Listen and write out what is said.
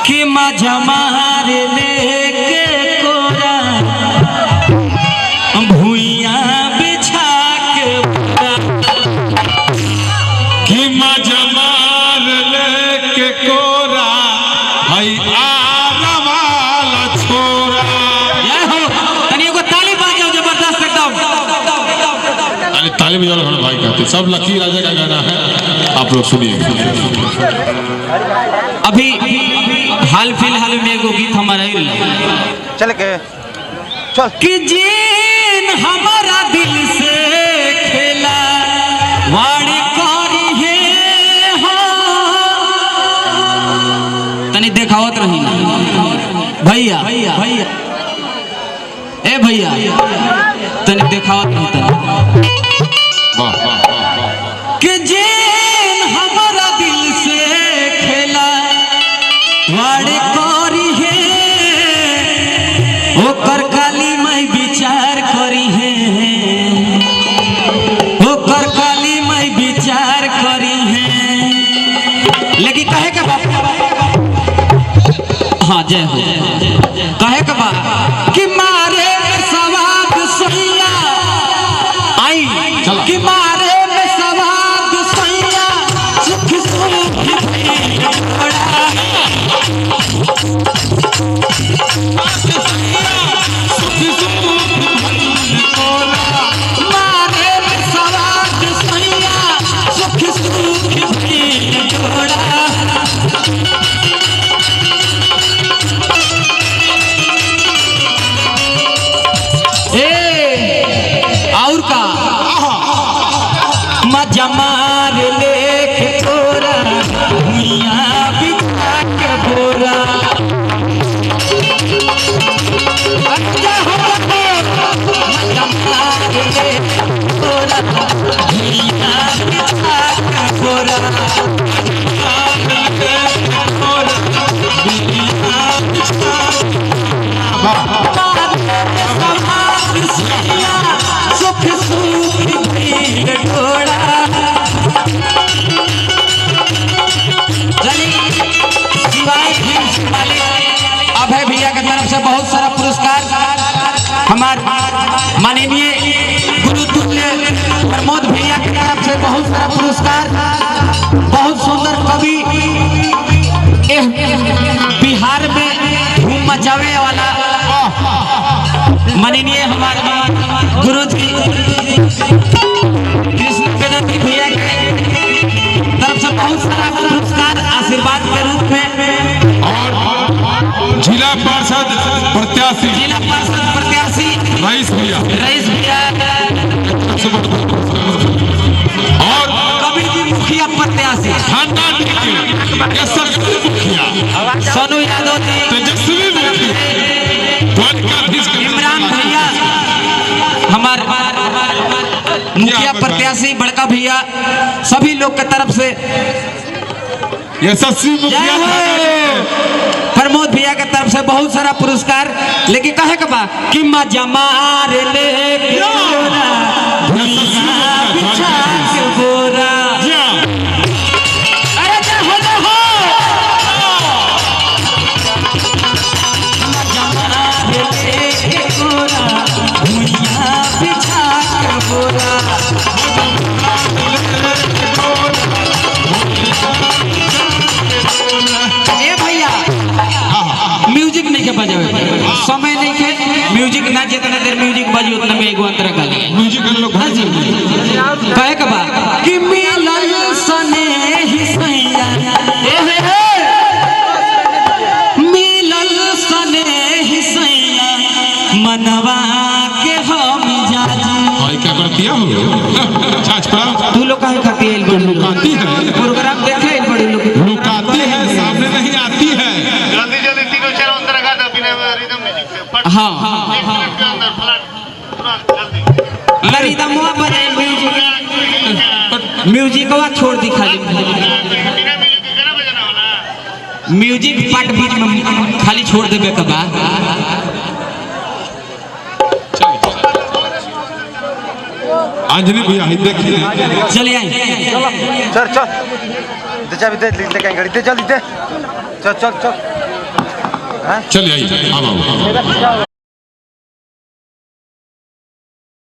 कि मजा मार लेके कोरा भुइया बिछा के कि मजा मार लेके कोरा हई आरा वाला छोरा। जय हो। तनी एगो ताली बजाओ जबरदस्त एकदम। अरे ताली बजाओ हमारे भाई कहते सब लकी राजा का गाना है, आप लोग सुनिए। अभी हाल फिलहाल में एगो गीत हमारा चल के चल कि जीन हमारा दिल से खेला वाड़ी करी है तनी देखावत रही ना भैया भैया ए भैया तनी देखावत नहीं तनी कि जीन हमारा दिल से खेला वाड़ी करी है ओकर काली मैं विचार करी है ओकर काली मैं विचार करी है लेकिन कहे के बाप हाँ जय हो कहे के बाप कि मारे सवाद सैया आई कि मारे में सवाद सैया सुख सुख मजा मार लेके तोरा भुइया बिछा के बोरा अच्छा हो मजा मार लेके तोरा भुइया बिछा के बोरा सुख सुख थोड़ा अभय भैया की तरफ से बहुत सारा पुरस्कार हमारे माननीय गुरुतुल्य प्रमोद भैया की तरफ से बहुत सारा पुरस्कार। बहुत सुंदर कवि बिहार में धूम मचावे वाला माननीय हमारे गुरु जी कृष्ण पेदती भैया की तरफ से बहुत सारा पुरस्कार आशीर्वाद के रूप में और जिला पार्षद प्रत्याशी रईस भैया और कवि जी मुखिया प्रत्याशी सोनू यादव जी तेजस्वी इमरान भैया हमारे मुखिया प्रत्याशी बड़का भैया सभी लोग की तरफ से यशस्वी मुखिया प्रमोद भैया की तरफ से बहुत सारा पुरस्कार। लेकिन कहे के बा कि मजा मार लेके बिछा के बोरा अरे हो मजा मार लेके बोरा भुइया बिछा के बोरा म्यूजिक नहीं के बजावे समय नहीं के म्यूजिक ना जितना देर म्यूजिक बजी उतना में एगो अंतर का म्यूजिक हम लोग कहे के बा कि मिलन सने ही सैया मिलन सने ही सैया मनवा के हम जाजी भाई क्या कर दिया हो छाछ पड़ा तू लोग काहे खाती है बड़ी लुकाती है प्रोग्राम देखे बड़ी लोग लुकाती है सामने नहीं आती है। जल्दी जल्दी तीनों चारों अंदर लगा दो बिना रिदम म्यूजिक से फट हाँ के अंदर फ्लैट तुरंत जल्दी रिदमवा बजाए म्यूजिकवा छोड़ दी खाली बिना म्यूजिक के गाना बजाना वाला म्यूजिक पार्ट बीच में खाली छोड़ देबे के बा अंजलि भैया देखिए चलिए आई चल चल दे चाबी दे ले कहीं गाड़ी दे जल्दी दे चल चल चल चलिए आइए, हम आओ।